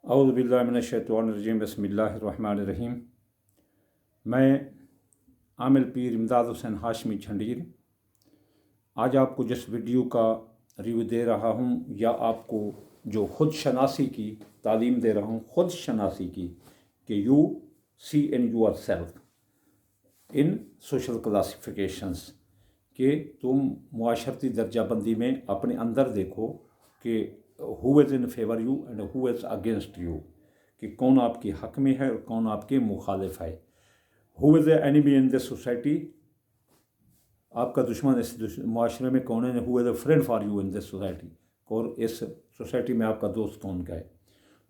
औज़ु बिल्लाहि मिनश्शैतानिर्रजीम बिस्मिल्लाहिर्रहमानिर्रहीम। मैं आमिल पीर इमदाद हुसैन हाशमी झंडीर आज आपको जिस वीडियो का रिव्यू दे रहा हूँ या आपको जो खुद शनासी की तालीम दे रहा हूँ, खुद शनासी की, कि you see in your self in social classifications, कि तुम मुआशरती दर्जाबंदी में अपने अंदर देखो कि who is in favour you and who is against you, कि कौन आपके हक़ में है और कौन आपके मुखालिफ है। Who is the enemy in this society, आपका दुश्मन इस मुआशरे में कौन है। Who is the friend for you in this society, और इस सोसाइटी में आपका दोस्त कौन का है।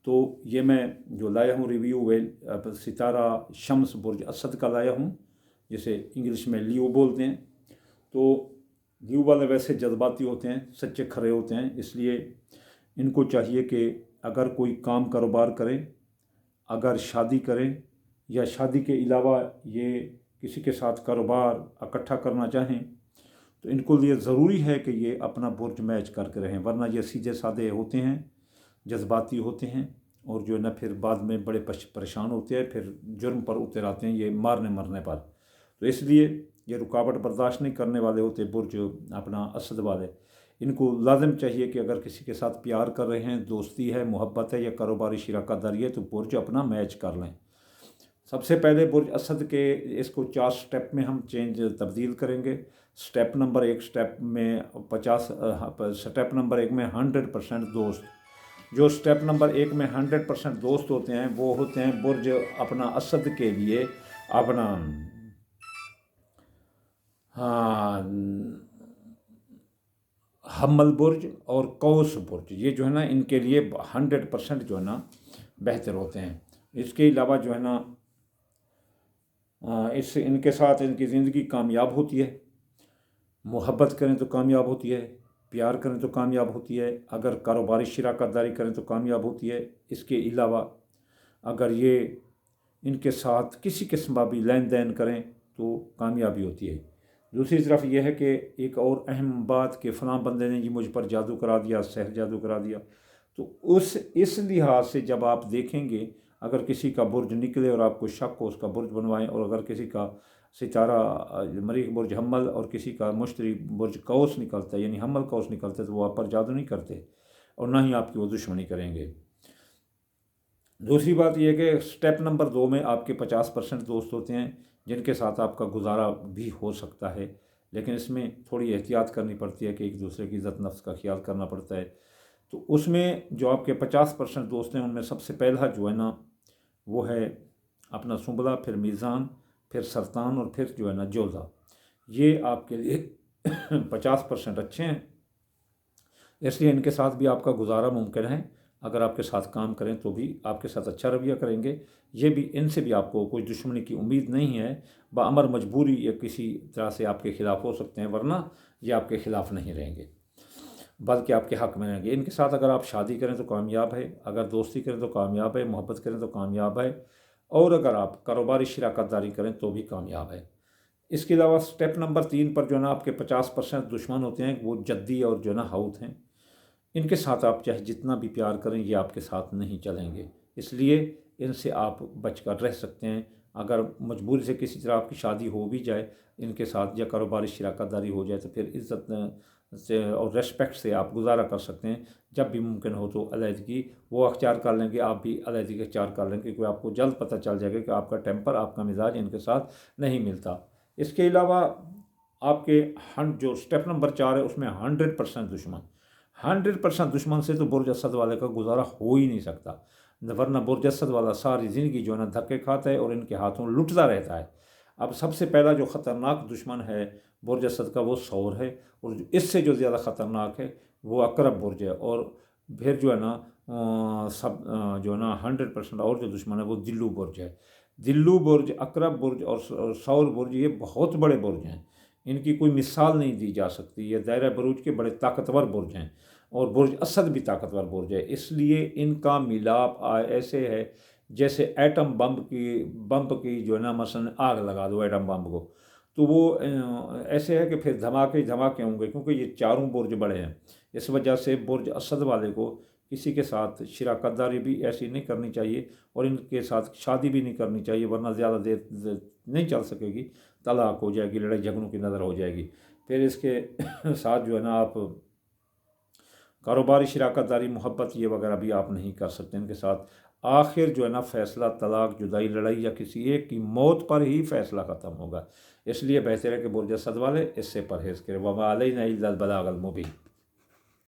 तो ये मैं जो लाया हूँ रिव्यू सितारा शम्स बुर्ज असद का लाया हूँ, जिसे इंग्लिश में लियो बोलते हैं। तो लियो वाले वैसे जज्बाती होते हैं, सच्चे खरे होते हैं, इसलिए इनको चाहिए कि अगर कोई काम कारोबार करें, अगर शादी करें या शादी के अलावा ये किसी के साथ कारोबार इकट्ठा करना चाहें, तो इनको लिए ज़रूरी है कि ये अपना बुर्ज मैच करके रहें, वरना ये सीधे साधे होते हैं, जज्बाती होते हैं, और जो है ना फिर बाद में बड़े परेशान होते हैं, फिर जुर्म पर उतर आते हैं ये मारने मरने पर। तो इसलिए ये रुकावट बर्दाश्त नहीं करने वाले होते बुर्ज अपना असद वाले। इनको लाजम चाहिए कि अगर किसी के साथ प्यार कर रहे हैं, दोस्ती है, मोहब्बत है या कारोबारी शराकत दारी है, तो बुर्ज अपना मैच कर लें। सबसे पहले बुर्ज असद के इसको 4 स्टेप में हम तब्दील करेंगे। स्टेप नंबर 1 स्टेप में 100% दोस्त। जो स्टेप नंबर 1 में 100% दोस्त होते हैं वो होते हैं बुर्ज अपना असद के लिए अपना हम्मल बुर्ज और कौस बुर्ज, ये जो है ना इनके लिए 100% जो है ना बेहतर होते हैं। इसके अलावा जो है ना इससे इनके साथ इनकी ज़िंदगी कामयाब होती है। मोहब्बत करें तो कामयाब होती है, प्यार करें तो कामयाब होती है, अगर कारोबारी शराकत दारी करें तो कामयाब होती है। इसके अलावा अगर ये इनके साथ किसी किस्म का भी लेन देन करें तो कामयाबी होती है। दूसरी तरफ यह है कि एक और अहम बात कि फ़लाँ बंदे ने जी मुझ पर जादू करा दिया, सहर जादू करा दिया, तो इस लिहाज से जब आप देखेंगे, अगर किसी का बुर्ज निकले और आपको शक हो, उसका बुर्ज बनवाएं। और अगर किसी का सितारा मरीख बुर्ज हम्मल और किसी का मुश्तरी बुर्ज कौस निकलता है, यानी हम्मल कौस निकलता है, तो वो आप पर जादू नहीं करते और ना ही आपकी वो दुश्मनी करेंगे। दूसरी बात यह है कि स्टेप नंबर 2 में आपके 50% दोस्त होते हैं जिनके साथ आपका गुजारा भी हो सकता है, लेकिन इसमें थोड़ी एहतियात करनी पड़ती है कि एक दूसरे की इज़्ज़त नफ्स का ख्याल करना पड़ता है। तो उसमें जो आपके 50% दोस्त हैं उनमें सबसे पहला जो है ना वो है अपना सुंबला, फिर मीज़ान, फिर सरतान और फिर जो है ना जोधा। ये आपके लिए 50% अच्छे हैं, इसलिए इनके साथ भी आपका गुजारा मुमकिन है। अगर आपके साथ काम करें तो भी आपके साथ अच्छा रवैया करेंगे। ये भी इनसे भी आपको कोई दुश्मनी की उम्मीद नहीं है। बाअमर मजबूरी या किसी तरह से आपके ख़िलाफ़ हो सकते हैं, वरना ये आपके ख़िलाफ़ नहीं रहेंगे बल्कि आपके हक़ में रहेंगे। इनके साथ अगर आप शादी करें तो कामयाब है, अगर दोस्ती करें तो कामयाब है, मोहब्बत करें तो कामयाब है, और अगर आप कारोबारी शराकत दारी करें तो भी कामयाब है। इसके अलावा स्टेप नंबर 3 पर जो है ना आपके 50% दुश्मन होते हैं, वो जद्दी और जो है ना हाउत हैं। इनके साथ आप चाहे जितना भी प्यार करें, ये आपके साथ नहीं चलेंगे, इसलिए इनसे आप बचकर रह सकते हैं। अगर मजबूरी से किसी तरह आपकी शादी हो भी जाए इनके साथ या कारोबारी शराकत दारी हो जाए, तो फिर इज़्ज़त से और रेस्पेक्ट से आप गुजारा कर सकते हैं। जब भी मुमकिन हो तो अलहदगी वो अख्तियार कर लेंगे, आप भी अलहदगी अख्तियार कर लेंगे, क्योंकि आपको जल्द पता चल जाएगा कि आपका टेम्पर, आपका मिजाज इनके साथ नहीं मिलता। इसके अलावा आपके जो स्टेप नंबर 4 है उसमें 100% दुश्मन। 100% दुश्मन से तो बुर्ज असद वाले का गुजारा हो ही नहीं सकता, वरना बुर्ज असद वाला सारी ज़िंदगी जो है ना धक्के खाता है और इनके हाथों लुटता रहता है। अब सबसे पहला जो ख़तरनाक दुश्मन है बुर्ज असद का वो सौर है, और इससे जो ज़्यादा ख़तरनाक है वो अकरब बुर्ज है। और फिर जो है ना जो है ना 100% और जो दुश्मन है वो दिल्लू बुर्ज है। दिल्लू बुर्ज, अकरब बुर्ज और सौर बुर्ज ये बहुत बड़े बुर्ज हैं, इनकी कोई मिसाल नहीं दी जा सकती। ये दायरा बरूज के बड़े ताकतवर बुर्ज हैं, और बुर्ज असद भी ताकतवर बुर्ज है। इसलिए इनका मिलाप ऐसे है जैसे एटम बम की जो है ना मसलन आग लगा दो एटम बम को, तो वो ऐसे है कि फिर धमाके धमाके होंगे, क्योंकि ये चारों बुर्ज बड़े हैं। इस वजह से बुर्ज असद वाले को کسی کے ساتھ شراکت داری بھی ایسی نہیں کرنی چاہیے، اور ان کے ساتھ شادی بھی نہیں کرنی چاہیے، ورنہ زیادہ دیر نہیں چل سکے گی، طلاق ہو جائے گی، لڑائی جھگڑوں کی نظر ہو جائے گی۔ پھر اس کے ساتھ جو ہے نا آپ کاروباری شراکت داری، محبت یہ وغیرہ بھی آپ نہیں کر سکتے ان کے ساتھ۔ آخر جو ہے نا فیصلہ طلاق، جدائی، لڑائی یا کسی ایک کی موت پر ہی فیصلہ ختم ہوگا۔ اس لیے بہتر ہے کہ برج اسد والے اس سے پرہیز کریں۔ وما علینا الا البلاغ المبین۔